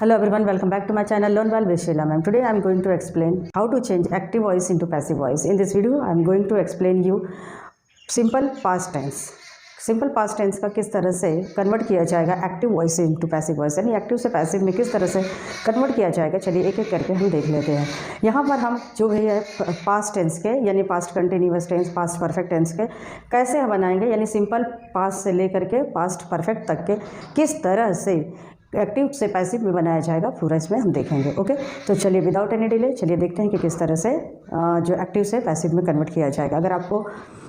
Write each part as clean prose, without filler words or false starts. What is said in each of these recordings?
Hello everyone, welcome back to my channel Learn Well with Sheila Ma'am. Today I am going to explain how to change active voice into passive voice. In this video I am going to explain you simple past tense. Simple past tense का किस तरह से convert किया जाएगा active voice into passive voice, यानी active से passive में किस तरह से कन्वर्ट किया जाएगा। चलिए एक एक करके हम देख लेते हैं। यहाँ पर हम जो भी है पास्ट टेंस के यानी past continuous tense, past perfect tense के कैसे हम बनाएंगे, यानी सिंपल पास्ट से लेकर के पास्ट परफेक्ट तक के किस तरह से एक्टिव से पैसिव में बनाया जाएगा, पूरा इसमें हम देखेंगे। ओके, तो चलिए विदाउट एनी डिले चलिए देखते हैं कि किस तरह से जो एक्टिव से पैसिव में कन्वर्ट किया जाएगा। अगर आपको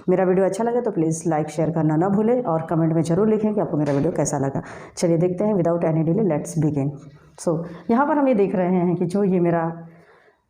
मेरा वीडियो अच्छा लगे तो प्लीज़ लाइक शेयर करना ना भूलें और कमेंट में ज़रूर लिखें कि आपको मेरा वीडियो कैसा लगा। चलिए देखते हैं without any delay, let's begin. So यहाँ पर हम ये देख रहे हैं कि जो ये मेरा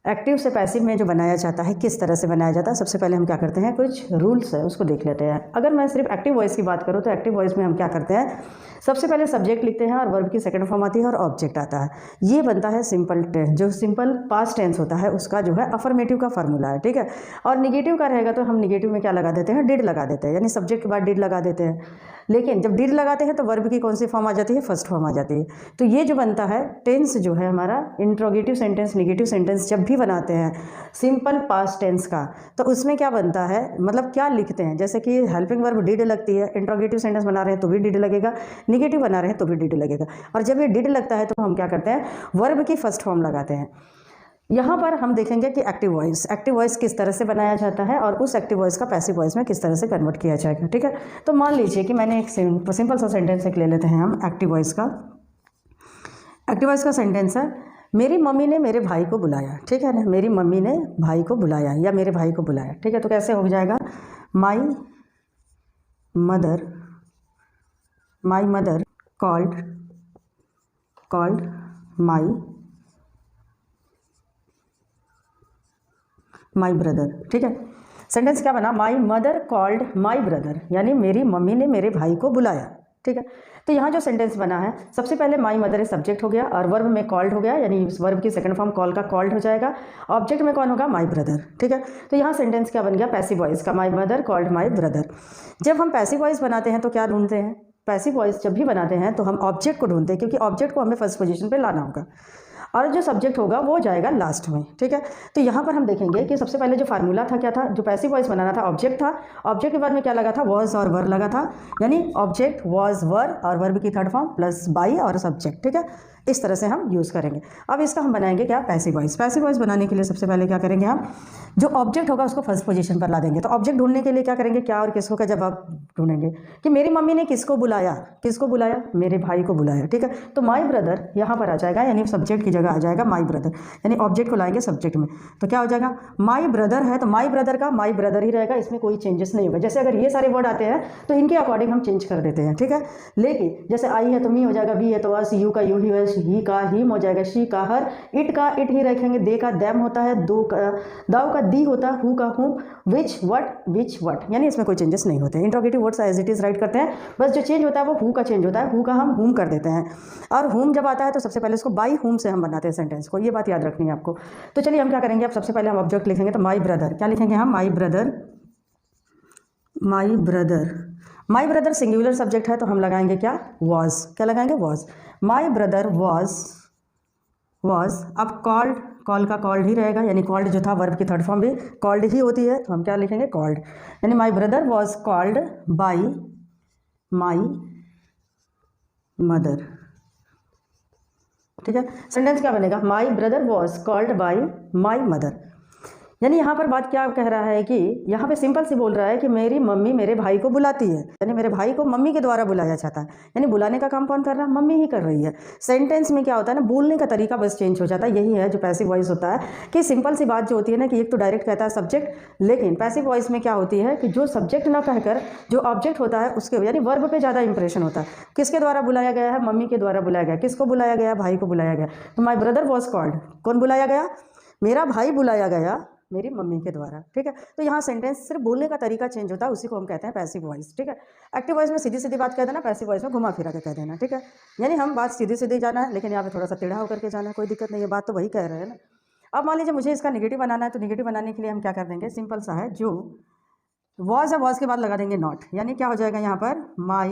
एक्टिव से पैसिव में जो बनाया जाता है किस तरह से बनाया जाता है। सबसे पहले हम क्या करते हैं, कुछ रूल्स है उसको देख लेते हैं। अगर मैं सिर्फ एक्टिव वॉइस की बात करूँ तो एक्टिव वॉइस में हम क्या करते हैं, सबसे पहले सब्जेक्ट लिखते हैं और वर्ब की सेकंड फॉर्म आती है और ऑब्जेक्ट आता है। ये बनता है सिंपल टेंस। जो सिंपल पास्ट टेंस होता है उसका जो है अफर्मेटिव का फार्मूला है, ठीक है। और निगेटिव का रहेगा तो हम निगेटिव में क्या लगा देते हैं, डिड लगा देते हैं, यानी सब्जेक्ट के बाद डिड लगा देते हैं। लेकिन जब डिड लगाते हैं तो वर्ब की कौन सी फॉर्म आ जाती है, फर्स्ट फॉर्म आ जाती है। तो ये जो बनता है टेंस जो है हमारा इंट्रोगेटिव सेंटेंस, निगेटिव सेंटेंस जब भी बनाते हैं सिंपल पास्ट टेंस का, तो उसमें क्या बनता है, मतलब क्या लिखते हैं। जैसे कि हेल्पिंग वर्ब डिड लगती है, इंट्रोगेटिव सेंटेंस बना रहे हैं तो भी डिड लगेगा, निगेटिव बना रहे हैं तो भी डिड लगेगा। और जब ये डिड लगता है तो हम क्या करते हैं, वर्ब की फर्स्ट फॉर्म लगाते हैं। यहाँ पर हम देखेंगे कि एक्टिव वॉइस किस तरह से बनाया जाता है और उस एक्टिव वॉइस का पैसिव वॉइस में किस तरह से कन्वर्ट किया जाएगा, ठीक है। तो मान लीजिए कि मैंने एक सिंपल सा सेंटेंस एक ले लेते हैं हम एक्टिव वॉइस का। एक्टिव वॉइस का सेंटेंस है, मेरी मम्मी ने मेरे भाई को बुलाया, ठीक है ना। मेरी मम्मी ने भाई को बुलाया या मेरे भाई को बुलाया, ठीक है। तो कैसे हो जाएगा, my mother called my brother, ठीक है। सेंटेंस क्या बना, my mother called my brother, यानी मेरी मम्मी ने मेरे भाई को बुलाया, ठीक है। तो यहाँ जो सेंटेंस बना है, सबसे पहले माई मदर सब्जेक्ट हो गया और वर्ब में कॉल्ड हो गया, यानी वर्ब की सेकंड फॉर्म कॉल का कॉल्ड हो जाएगा। ऑब्जेक्ट में कौन होगा, माई ब्रदर, ठीक है। तो यहाँ सेंटेंस क्या बन गया, पैसिव वॉइस का, my mother called my brother. जब हम पैसिव वॉइस बनाते हैं तो क्या ढूंढते हैं, पैसिव वॉइस जब भी बनाते हैं तो हम ऑब्जेक्ट को ढूंढते हैं, क्योंकि ऑब्जेक्ट को हमें फर्स्ट पोजीशन पे लाना होगा और जो सब्जेक्ट होगा वो जाएगा लास्ट में, ठीक है। तो यहाँ पर हम देखेंगे कि सबसे पहले जो फार्मूला था क्या था, जो पैसिव वॉइस बनाना था ऑब्जेक्ट था। ऑब्जेक्ट के बाद में क्या लगा था, वॉज और वर लगा था, यानी ऑब्जेक्ट वॉज वर और वर्ब की थर्ड फॉर्म प्लस बाई और सब्जेक्ट, ठीक है। इस तरह से हम यूज़ करेंगे। अब इसका हम बनाएंगे क्या, पैसिव वॉइस। पैसिव वॉइस बनाने के लिए सबसे पहले क्या करेंगे, हम जो ऑब्जेक्ट होगा उसको फर्स्ट पोजीशन पर ला देंगे। तो ऑब्जेक्ट ढूंढने के लिए क्या करेंगे, क्या और किसको का जवाब ढूंढेंगे कि मेरी मम्मी ने किसको बुलाया, मेरे भाई को बुलाया, ठीक है। तो माई ब्रदर यहाँ पर आ जाएगा, यानी सब्जेक्ट की जगह आ जाएगा माई ब्रदर, यानी ऑब्जेक्ट को लाएंगे सब्जेक्ट में। तो क्या हो जाएगा, माई ब्रदर है तो माई ब्रदर का माई ब्रदर ही रहेगा, इसमें कोई चेंजेस नहीं होगा। जैसे अगर ये सारे वर्ड आते हैं तो इनके अकॉर्डिंग हम चेंज कर देते हैं, ठीक है। लेकिन जैसे आई है तो मी हो जाएगा, वी है तो अस, यू का यू ही है, ही का हिम हो जाएगा, शी का हर, इट का इट ही रखेंगे, दे का दैम होता है, दाव का दी होता है, हु का हुम, विच वट, यानी इसमें कोई चेंजेस नहीं होते हैं। Interrogative words as it is write करते हैं, बस जो चेंज होता है वो हु का चेंज होता है, हु का हम हुम कर देते हैं। और हुम जब आता है तो सबसे पहले इसको बाई हुम से हम बनाते हैं सेंटेंस को, ये बात याद रखनी है आपको। तो चलिए हम क्या करेंगे, अब सबसे पहले हम ऑब्जेक्ट लिखेंगे। तो माई ब्रदर क्या लिखेंगे हम, माई ब्रदर सिंगुलर सब्जेक्ट है तो हम लगाएंगे क्या, वॉज, क्या लगाएंगे, वॉज। My brother was. अब कॉल का कॉल्ड ही रहेगा, यानी कॉल्ड जो था वर्ब की थर्ड फॉर्म भी कॉल्ड ही होती है, तो हम क्या लिखेंगे, कॉल्ड, यानी my brother was called by my mother, ठीक है। सेंटेंस क्या बनेगा, my brother was called by my mother. यानी यहाँ पर बात क्या कह रहा है कि यहाँ पे सिंपल सी बोल रहा है कि मेरी मम्मी मेरे भाई को बुलाती है, यानी मेरे भाई को मम्मी के द्वारा बुलाया जाता है, यानी बुलाने का काम कौन कर रहा है, मम्मी ही कर रही है। सेंटेंस में क्या होता है ना, बोलने का तरीका बस चेंज हो जाता है। यही है जो पैसिव वॉइस होता है, कि सिंपल सी बात जो होती है ना कि एक तो डायरेक्ट कहता है सब्जेक्ट, लेकिन पैसिव वॉइस में क्या होती है कि जो सब्जेक्ट ना कहकर जो ऑब्जेक्ट होता है उसके, यानी वर्ब पे ज़्यादा इंप्रेशन होता है। किसके द्वारा बुलाया गया है, मम्मी के द्वारा बुलाया गया। किसको बुलाया गया, भाई को बुलाया गया। तो माई ब्रदर वॉज कॉल्ड, कौन बुलाया गया, मेरा भाई बुलाया गया मेरी मम्मी के द्वारा, ठीक है। तो यहाँ सेंटेंस सिर्फ बोलने का तरीका चेंज होता है, उसी को हम कहते हैं पैसिव वॉइस, ठीक है। एक्टिव वॉइस में सीधी सीधी बात कह देना, पैसिव वॉइस में घुमा फिरा के कह देना, ठीक है। यानी हम बात सीधी सीधी जाना है, लेकिन यहाँ पे थोड़ा सा टेढ़ा होकर के जाना है, कोई दिक्कत नहीं है, बात तो वही कह रहे हैं ना। अब मान लीजिए मुझे इसका निगेटिव बनाना है, तो निगेटिव बनाने के लिए हम क्या कर देंगे, सिंपल सा है, जो वॉज है वॉज के बाद लगा देंगे नॉट, यानी क्या हो जाएगा यहाँ पर, my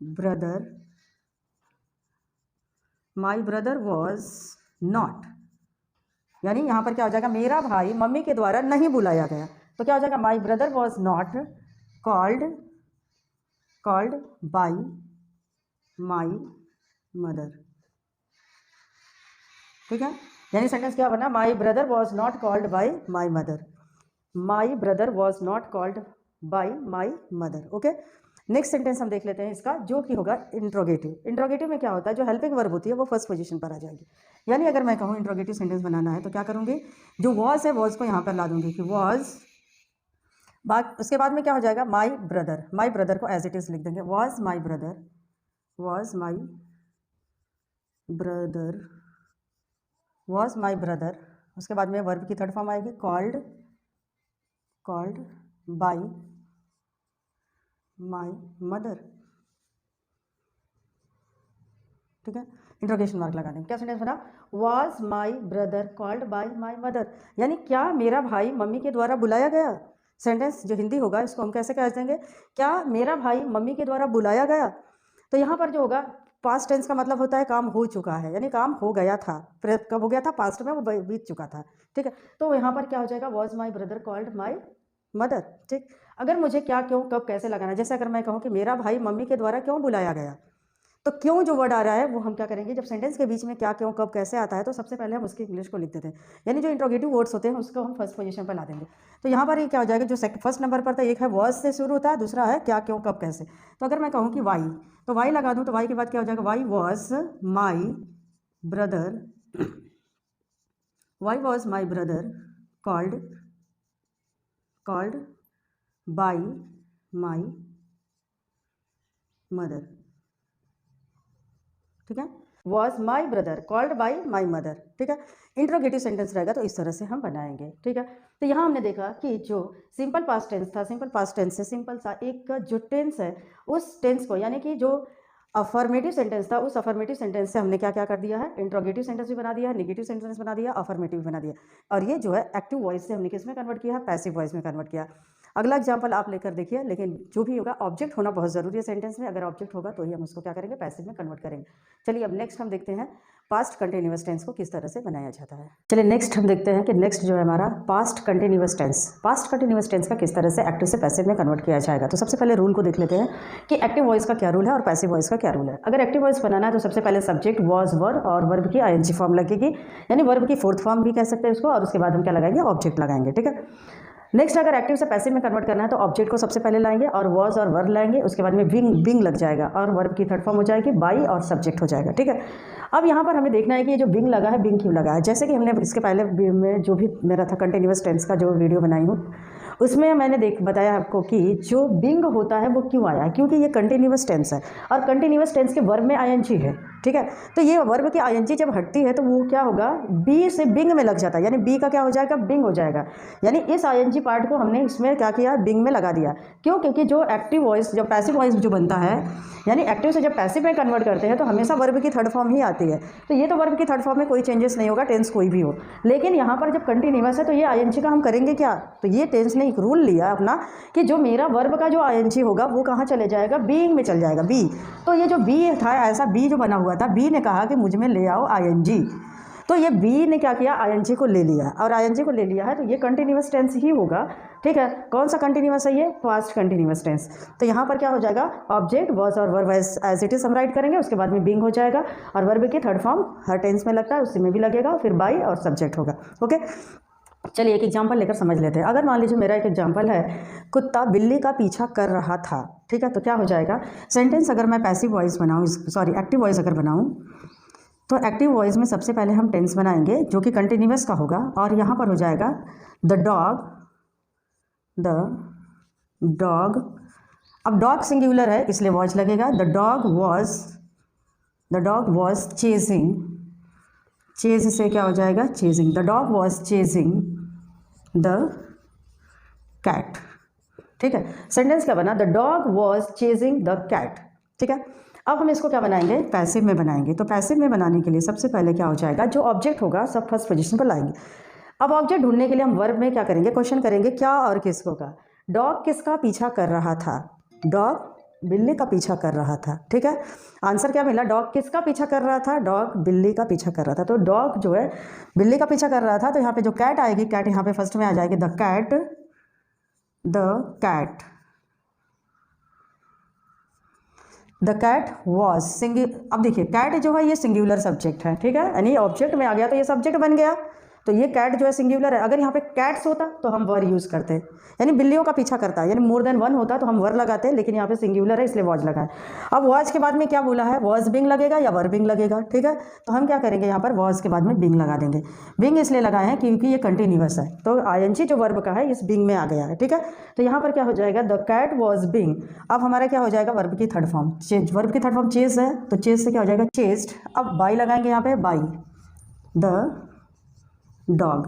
brother my brother was not, यानी यहाँ पर क्या हो जाएगा, मेरा भाई मम्मी के द्वारा नहीं बुलाया गया, तो क्या हो जाएगा, my brother was not called by my mother. ठीक है, यानी सेंटेंस क्या बना, my brother was not called by my mother, my brother was not called by my mother. Okay, next sentence हम देख लेते हैं इसका, जो कि होगा इंट्रोगेटिव। इंट्रोगेटिव में क्या होता है, जो हेल्पिंग वर्ब होती है वो फर्स्ट पोजीशन पर आ जाएगी। यानी अगर मैं कहूँ इंट्रोगेटिव सेंटेंस बनाना है तो क्या करूँगी, जो वॉज है वॉज को यहाँ पर ला दूंगी कि वॉज, उसके बाद में क्या हो जाएगा, माई ब्रदर को एज इट इज़ लिख देंगे, was my brother was my brother. उसके बाद में वर्ब की थर्ड फॉर्म आएगी, कॉल्ड बाई माई मदर। ठीक है, इंट्रोगेशन मार्क लगा देंगे। क्या सेंटेंस बना, was my brother called by my mother, यानी क्या मेरा भाई मम्मी के द्वारा बुलाया गया। सेंटेंस जो हिंदी होगा इसको हम कैसे कह देंगे, क्या मेरा भाई मम्मी के द्वारा बुलाया गया। तो यहाँ पर जो होगा पास्ट टेंस का मतलब होता है काम हो चुका है, यानी काम हो गया था, कब हो गया था, पास्ट में वो बीत चुका था। ठीक है, तो यहाँ पर क्या हो जाएगा, was my brother called my mother. ठीक, अगर मुझे क्या क्यों कब कैसे लगाना है, जैसे अगर मैं कहूँ कि मेरा भाई मम्मी के द्वारा क्यों बुलाया गया, तो क्यों जो वर्ड आ रहा है वो हम क्या करेंगे, जब सेंटेंस के बीच में क्या क्यों कब कैसे आता है तो सबसे पहले हम उसकी इंग्लिश को लिख देते हैं, यानी जो इंट्रोगेटिव वर्ड्स होते हैं उसको हम फर्स्ट पोजीशन पर ला देंगे। तो यहाँ पर ये क्या हो जाएगा, जो फर्स्ट नंबर पर था, एक है वॉज से शुरू होता है, दूसरा है क्या क्यों कब कैसे। तो अगर मैं कहूँ कि वाई, तो वाई लगा दूँ, तो वाई के बाद क्या हो जाएगा, why was my brother called by my mother. ठीक है, was my brother called by my mother. ठीक है, इंट्रोगेटिव सेंटेंस रहेगा तो इस तरह से हम बनाएंगे। ठीक है, तो यहाँ हमने देखा कि जो सिंपल पास्ट टेंस था, सिंपल पास्ट टेंस से सिंपल सा एक जो टेंस है उस टेंस को, यानी कि जो अफर्मेटिव सेंटेंस था उस अफर्मेटिव सेंटेंस से हमने क्या क्या कर दिया है, इंट्रोगेटिव सेंटेंस भी बना दिया, नेगेटिव सेंटेंस बना दिया, अफर्मेटिव भी बना दिया, और ये जो है एक्टिव वॉइस से हमने किस में कन्वर्ट किया है, पैसिव वॉइस में कन्वर्ट किया। अगला एग्जाम्पल आप लेकर देखिए, लेकिन जो भी होगा ऑब्जेक्ट होना बहुत ज़रूरी है सेंटेंस में, अगर ऑब्जेक्ट होगा तो ही हम उसको क्या करेंगे, पैसिव में कन्वर्ट करेंगे। चलिए अब नेक्स्ट हम देखते हैं पास्ट कंटिन्यूअस टेंस को किस तरह से बनाया जाता है। चलिए नेक्स्ट हम देखते हैं कि नेक्स्ट जो है हमारा पास्ट कंटिन्यूअस टेंस का किस तरह से एक्टिव से पैसिव में कन्वर्ट किया जाएगा। तो सबसे पहले रूल को देख लेते हैं कि एक्टिव वॉइस का क्या रूल है और पैसिव वॉइस का क्या रूल है। अगर एक्टिव वॉइस बनाना है तो सबसे पहले सब्जेक्ट वॉज वर और वर्ब की आईएनजी फॉर्म लगेगी, यानी वर्ब की फोर्थ फॉर्म भी कह सकते हैं उसको, और उसके बाद हम क्या लगाएंगे, ऑब्जेक्ट लगाएंगे। ठीक है, नेक्स्ट अगर एक्टिव से पैसिव में कन्वर्ट करना है तो ऑब्जेक्ट को सबसे पहले लाएंगे और वॉज और वर्ब लाएंगे, उसके बाद में बिंग लग जाएगा और वर्ब की थर्ड फॉर्म हो जाएगी बाई और सब्जेक्ट हो जाएगा। ठीक है, अब यहाँ पर हमें देखना है कि ये जो बिंग लगा है बिंग क्यों लगा है। जैसे कि हमने इसके पहले में जो भी मेरा था कंटिन्यूअस टेंस का जो वीडियो बनाई हूँ उसमें मैंने बताया आपको कि जो बिंग होता है वो क्यों आया, क्योंकि ये कंटिन्यूअस टेंस है और कंटिन्यूअस टेंस के वर्ब में आईएनजी है। ठीक है, तो ये वर्ब की आईएनजी जब हटती है तो वो क्या होगा, बी से बिंग में लग जाता है, यानी बी का क्या हो जाएगा, बिंग हो जाएगा। यानी इस आईएनजी पार्ट को हमने इसमें क्या किया, बिंग में लगा दिया। क्यों, क्योंकि जो एक्टिव वॉइस जब पैसिव वॉइस जो बनता है, यानी एक्टिव से जब पैसिव में कन्वर्ट करते हैं तो हमेशा वर्ब की थर्ड फॉर्म ही आती है। तो ये तो वर्ब की थर्ड फॉर्म में कोई चेंजेस नहीं होगा, टेंस कोई भी हो। लेकिन यहाँ पर जब कंटिन्यूअस है तो ये आईएनजी का हम करेंगे क्या, तो ये टेंस ने एक रूल लिया अपना कि जो मेरा वर्ब का जो आईएनजी होगा वो कहाँ चले जाएगा, बीइंग में चल जाएगा, बी। तो ये जो बी था, ऐसा बी जो बना हुआ था, बी ने कहा कि मुझ में ले आओ आईएनजी, तो ये बी ने क्या किया, आईएनजी को ले लिया, और आईएनजी को ले लिया है तो ये कंटिन्यूअस टेंस ही होगा। ठीक है, कौन सा कंटिन्यूअस है, ये पास्ट कंटिन्यूअस टेंस। तो यहाँ पर क्या हो जाएगा, ऑब्जेक्ट वॉज और वर्ब एज इट इज हम राइट करेंगे, उसके बाद में बिंग हो जाएगा और वर्ब की थर्ड फॉर्म हर टेंस में लगता है उसी में भी लगेगा, फिर बाई और सब्जेक्ट होगा। ओके, चलिए एक एग्जाम्पल लेकर समझ लेते हैं। अगर मान लीजिए मेरा एक एग्जाम्पल है, कुत्ता बिल्ली का पीछा कर रहा था। ठीक है, तो क्या हो जाएगा, सेंटेंस अगर मैं पैसिव वॉइस बनाऊँ, सॉरी एक्टिव वॉइस अगर बनाऊँ, तो एक्टिव वॉइस में सबसे पहले हम टेंस बनाएंगे जो कि कंटिन्यूअस का होगा, और यहाँ पर हो जाएगा द डॉग। अब डॉग सिंगुलर है इसलिए वॉज लगेगा, the dog was chasing, chase से क्या हो जाएगा, chasing, the dog was chasing the cat. ठीक है, सेंटेंस क्या बना, the dog was chasing the cat. ठीक है, अब हम इसको क्या बनाएंगे, पैसिव में बनाएंगे। तो पैसिव में बनाने के लिए सबसे पहले क्या हो जाएगा, जो ऑब्जेक्ट होगा सब फर्स्ट पोजीशन पर लाएंगे। अब ऑब्जेक्ट ढूंढने के लिए हम वर्ब में क्या करेंगे, क्वेश्चन करेंगे क्या और किसको का। डॉग किसका पीछा कर रहा था, डॉग बिल्ली का पीछा कर रहा था। ठीक है, आंसर क्या मिला? डॉग किसका पीछा कर रहा था? डॉग बिल्ली का पीछा कर रहा था। तो डॉग जो है बिल्ली का पीछा कर रहा था, तो यहाँ पे जो कैट आएगी, कैट यहाँ पे फर्स्ट में आ जाएगी, द कैट वॉज अब देखिए कैट जो है ये सिंगुलर सब्जेक्ट है। ठीक है, यानी ऑब्जेक्ट में आ गया तो ये सब्जेक्ट बन गया। तो ये कैट जो है सिंगुलर है। अगर यहाँ पे कैट्स होता तो हम वर यूज़ करते, यानी बिल्लियों का पीछा करता है, यानी मोर देन वन होता तो हम वर लगाते, लेकिन यहाँ पे सिंगुलर है इसलिए वॉज लगाए। अब वॉज के बाद में क्या बोला है? वॉज बिंग लगेगा या वर बिंग लगेगा। ठीक है, तो हम क्या करेंगे, यहाँ पर वॉज के बाद में बिंग लगा देंगे। बिंग इसलिए लगाए हैं क्योंकि ये कंटिन्यूअस है, तो आईएनजी जो वर्ब का है इस बिंग में आ गया है। ठीक है, तो यहाँ पर क्या हो जाएगा? The cat was being. अब हमारा क्या हो जाएगा? वर्ब की थर्ड फॉर्म चेज। वर्ब की थर्ड फॉर्म चेज है, तो चेज से क्या हो जाएगा? चेस्ड। अब बाई लगाएंगे यहाँ पे, बाई द डॉग।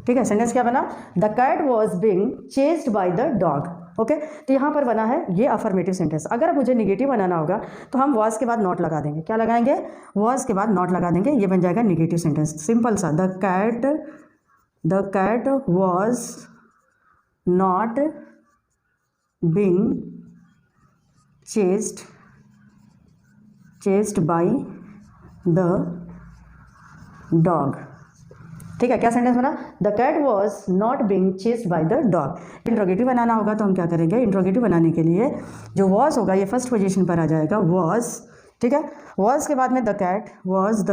ठीक है, सेंटेंस क्या बना? The cat was being chased by the dog. Okay, तो यहाँ पर बना है ये अफर्मेटिव सेंटेंस। अगर मुझे निगेटिव बनाना होगा तो हम वॉज के बाद नॉट लगा देंगे। क्या लगाएंगे? वॉज के बाद नॉट लगा देंगे, ये बन जाएगा निगेटिव सेंटेंस। सिंपल सा, the cat was not being chased by the dog. ठीक है, क्या सेंटेंस बना? The cat was not being chased by the dog. Interrogative बनाना होगा तो हम क्या करेंगे? इंट्रोगेटिव बनाने के लिए जो वॉज होगा ये फर्स्ट पोजीशन पर आ जाएगा, वॉज। ठीक है, वॉज के बाद में the cat was the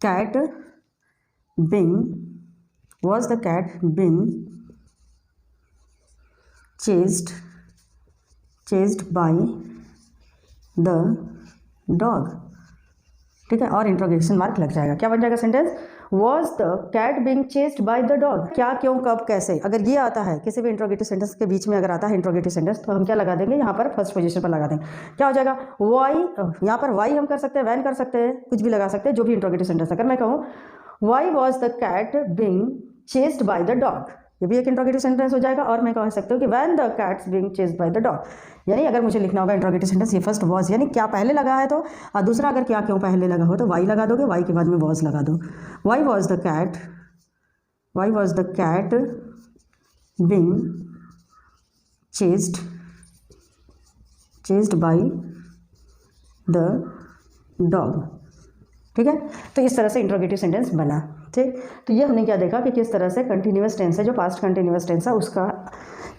cat being chased by the dog. ठीक है, और इंट्रोगेशन मार्क लग जाएगा। क्या बन जाएगा sentence? Was the cat being chased by the dog. क्या, क्यों, कब, कैसे, अगर ये आता है किसी भी इंट्रोगेटिव सेंटेंस के बीच में, अगर आता है इंट्रोगेटिव सेंटेंस, तो हम क्या लगा देंगे? यहाँ पर फर्स्ट पोजीशन पर लगा देंगे। क्या हो जाएगा? वाई। यहाँ पर वाई हम कर सकते हैं, वैन कर सकते हैं, कुछ भी लगा सकते हैं, जो भी इंट्रोगेटिव सेंटेंस। अगर मैं कहूँ why was the cat being chased by the dog, ये भी एक इंट्रोगेटिव सेंटेंस हो जाएगा। और मैं कह सकता हूँ कि when the cats being chased by the dog, यानी अगर मुझे लिखना होगा इंट्रोगेटिव सेंटेंस, ये फर्स्ट वॉज यानी क्या पहले लगा है तो, और दूसरा अगर क्या क्यों पहले लगा हो तो वाई लगा दोगे, वाई के बाद में वॉज लगा दो। Why was the cat being chased by the dog. ठीक है, तो इस तरह से इंट्रोगेटिव सेंटेंस बना। ठीक, तो ये हमने क्या देखा कि किस तरह से कंटिन्यूअस टेंस है, जो पास्ट कंटिन्यूअस टेंस है, उसका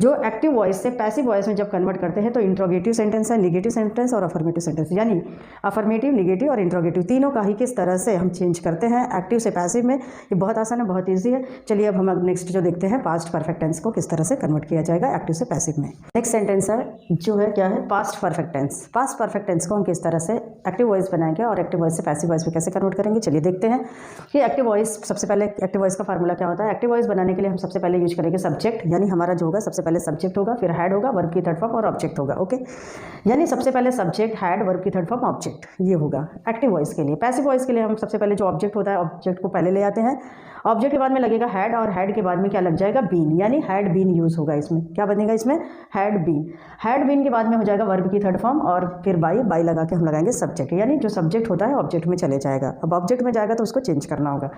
जो एक्टिव वॉइस से पैसिव वॉइस में जब कन्वर्ट करते हैं तो इंट्रोगेटिव सेंटेंस है, नेगेटिव सेंटेंस और अफर्मेटिव सेंटेंस, यानी अफर्मेटिव, नेगेटिव और इंट्रोगेटिव तीनों का ही किस तरह से हम चेंज करते हैं एक्टिव से पैसिव में। ये बहुत आसान है, बहुत ईजी है। चलिए अब हम नेक्स्ट जो देखते हैं पास्ट परफेक्ट टेंस को किस तरह से कन्वर्ट किया जाएगा एक्टिव से पैसिव में। नेक्स्ट सेंटेंस है जो है क्या है? Past perfect tense. Past perfect tense को हम किस तरह से एक्टिव वॉइस बनाएंगे और एक्टिव वॉइस से पैसिव वॉइस में कैसे कन्वर्ट करेंगे, चलिए देखते हैं कि एक्टिव वॉइस। सबसे पहले एक्टिव वॉइस का फार्मूला क्या होता है? एक्टिव वॉइस बनाने के लिए हम सबसे पहले यूज करेंगे सब्जेक्ट, यानी हमारा जो होगा सबसे पहले सब्जेक्ट होगा, फिर हेड होगा, वर्ब की थर्ड फॉर्म और ऑब्जेक्ट होगा। ओके, यानी सबसे पहले सब्जेक्ट, हेड, वर्ब की थर्ड फॉर्म, ऑब्जेक्ट, ये होगा एक्टिव वॉइस के लिए। पैसिव वॉइस के लिए हम सबसे पहले जो ऑब्जेक्ट होता है ऑब्जेक्ट को पहले ले आते हैं, ऑब्जेक्ट के बाद में लगेगा हेड, और हेड के बाद में क्या लग जाएगा? बीन, यानी हेड बीन यूज होगा इसमें। क्या बनेगा इसमें? Head been. हेड बीन के बाद में हो जाएगा वर्ब की थर्ड फॉर्म, और फिर बाई लगा के हम लगाएंगे सब्जेक्ट, यानी जो सब्जेक्ट होता है ऑब्जेक्ट में चले जाएगा। अब ऑब्जेक्ट में जाएगा तो उसको चेंज करना होगा।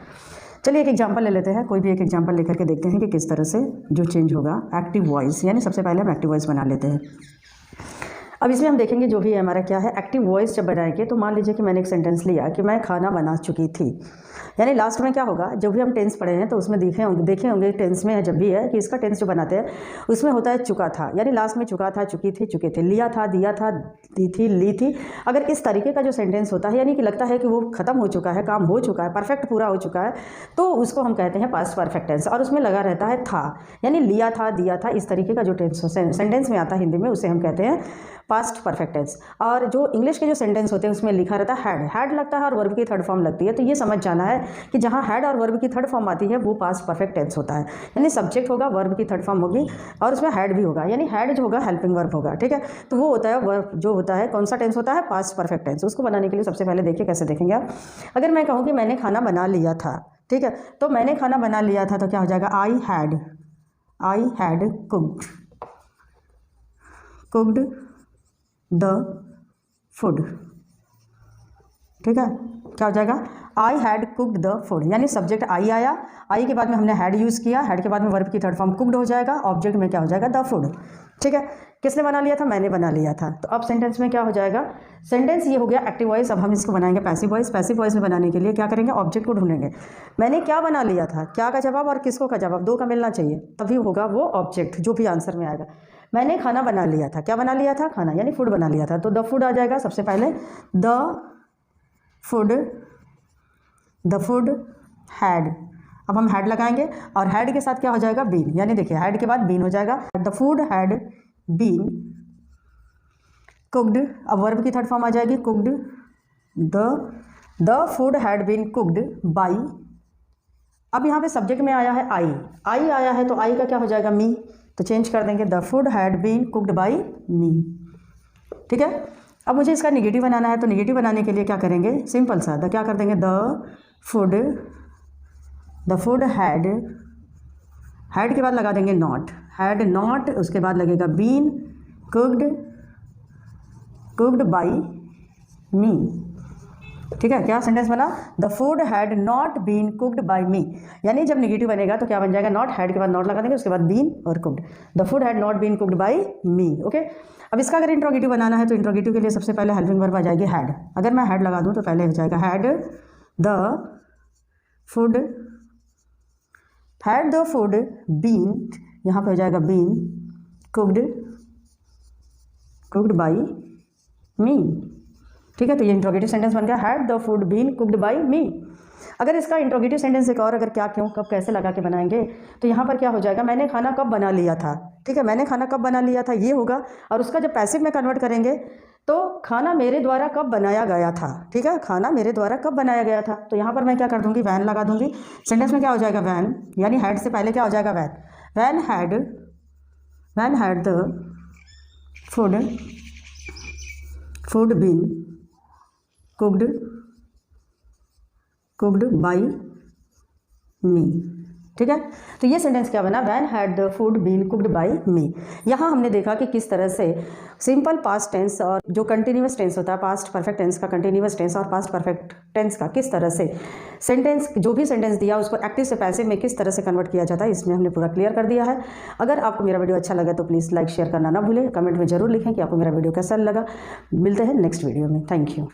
चलिए एक एग्जांपल ले लेते हैं, कोई भी एक एग्जांपल लेकर के देखते हैं कि किस तरह से जो चेंज होगा एक्टिव वॉइस, यानी सबसे पहले हम एक्टिव वॉइस बना लेते हैं। अब इसमें हम देखेंगे जो भी हमारा क्या है एक्टिव वॉइस जब बनाएंगे, तो मान लीजिए कि मैंने एक सेंटेंस लिया कि मैं खाना बना चुकी थी, यानी लास्ट में क्या होगा? जब भी हम टेंस पढ़े हैं तो उसमें देखे होंगे टेंस में जब भी है कि इसका टेंस जो बनाते हैं उसमें होता है चुका था, यानी लास्ट में चुका था, चुकी थी, चुके थे, लिया था, दिया था, दी थी, ली थी। अगर इस तरीके का जो सेंटेंस होता है, यानी कि लगता है कि वो खत्म हो चुका है, काम हो चुका है, परफेक्ट पूरा हो चुका है, तो उसको हम कहते हैं पास्ट परफेक्ट टेंस। और उसमें लगा रहता है था, यानी लिया था, दिया था, इस तरीके का जो टेंस सेंटेंस में आता है हिंदी में, उसे हम कहते हैं पास्ट परफेक्ट टेंस। और जो इंग्लिश के जो सेंटेंस होते हैं उसमें लिखा रहता है हेड लगता है और वर्ब की थर्ड फॉर्म लगती है। तो ये समझ जाना है कि जहाँ हेड और वर्ब की थर्ड फॉर्म आती है वो पास्ट परफेक्ट टेंस होता है, यानी सब्जेक्ट होगा, वर्ब की थर्ड फॉर्म होगी और उसमें हेड भी होगा, यानी हेड जो होगा हेल्पिंग वर्ब होगा। ठीक है, तो वो होता है वर्ब जो होता है, कौन सा टेंस होता है? Past perfect tense. उसको बनाने के लिए सबसे पहले देखिए कैसे देखेंगे आप। अगर मैं कहूँ कि मैंने खाना बना लिया था, ठीक है, तो मैंने खाना बना लिया था तो क्या हो जाएगा? I had cooked the food. ठीक है, क्या हो जाएगा? I had cooked the food, यानी सब्जेक्ट आई आया, आई के बाद में हमने हैड यूज़ किया, हैड के बाद में वर्ब की थर्ड फॉर्म कुकड हो जाएगा, ऑब्जेक्ट में क्या हो जाएगा द फूड। ठीक है, किसने बना लिया था, मैंने बना लिया था। तो अब सेंटेंस में क्या हो जाएगा, सेंटेंस ये हो गया एक्टिव वॉइस। अब हम इसको बनाएंगे पैसिव वॉइस। पैसिव वॉइस में बनाने के लिए क्या करेंगे, ऑब्जेक्ट को ढूंढेंगे। मैंने क्या बना लिया था, क्या का जवाब और किसको का जवाब, दो का मिलना चाहिए, तभी होगा वो ऑब्जेक्ट जो भी आंसर में आएगा। मैंने खाना बना लिया था, क्या बना लिया था, खाना, यानी फूड बना लिया था, तो द फूड आ जाएगा सबसे पहले। द फूड हैड, अब हम हैड लगाएंगे और हैड के साथ क्या हो जाएगा, बीन, यानी देखिए हैड के बाद बीन हो जाएगा। The food had been cooked, अब वर्ब की थर्ड फॉर्म आ जाएगी cooked. The food had been cooked by, अब यहाँ पे सब्जेक्ट में आया है आई आया है, तो आई का क्या हो जाएगा, मी, तो चेंज कर देंगे, the food had been cooked by me. ठीक है, अब मुझे इसका निगेटिव बनाना है, तो निगेटिव बनाने के लिए क्या करेंगे, सिंपल सा, द क्या कर देंगे, द फूड हैड के बाद लगा देंगे नॉट, हैड नॉट, उसके बाद लगेगा बीन कुकड बाई मी। ठीक है, क्या सेंटेंस बना, the food had not been cooked by me, यानी जब निगेटिव बनेगा तो क्या बन जाएगा, नॉट, हैड के बाद नॉट लगा देंगे, उसके बाद बीन और cooked, the food had not been cooked by me. Okay, अब इसका अगर इंट्रोगेटिव बनाना है तो इंट्रोगेटिव के लिए सबसे पहले हेल्पिंग वर्ब आ जाएगी हैड। अगर मैं हैड लगा दूं तो पहले हो जाएगा हैड द फूड बीन, यहाँ पे हो जाएगा बीन कुकड बाई मी। ठीक है, तो ये इंट्रोगेटिव सेंटेंस बन गया, had the food been cooked by me. अगर इसका इंट्रोगेटिव सेंटेंस एक और अगर क्या, क्यों, कब, कैसे लगा के बनाएंगे, तो यहाँ पर क्या हो जाएगा, मैंने खाना कब बना लिया था। ठीक है, मैंने खाना कब बना लिया था, ये होगा, और उसका जब पैसिव में कन्वर्ट करेंगे तो खाना मेरे द्वारा कब बनाया गया था। ठीक है, खाना मेरे द्वारा कब बनाया गया था, तो यहाँ पर मैं क्या कर दूँगी, वैन लगा दूँगी। सेंटेंस में क्या हो जाएगा, वैन, यानी हैड से पहले क्या हो जाएगा, when had the food been cooked by me. ठीक है, तो ये सेंटेंस क्या बना, when had the food been cooked by me. यहाँ हमने देखा कि किस तरह से सिंपल पास्ट टेंस और जो कंटिन्यूअस टेंस होता है, पास्ट परफेक्ट टेंस का कंटिन्यूअस टेंस और पास्ट परफेक्ट टेंस का किस तरह से सेंटेंस, जो भी सेंटेंस दिया उसको एक्टिव से पैसिव में किस तरह से कन्वर्ट किया जाता है, इसमें हमने पूरा क्लियर कर दिया है। अगर आपको मेरा वीडियो अच्छा लगा तो प्लीज़ लाइक शेयर करना ना भूलें, कमेंट में जरूर लिखें कि आपको मेरा वीडियो कैसा लगा। मिलते हैं नेक्स्ट वीडियो में, थैंक यू।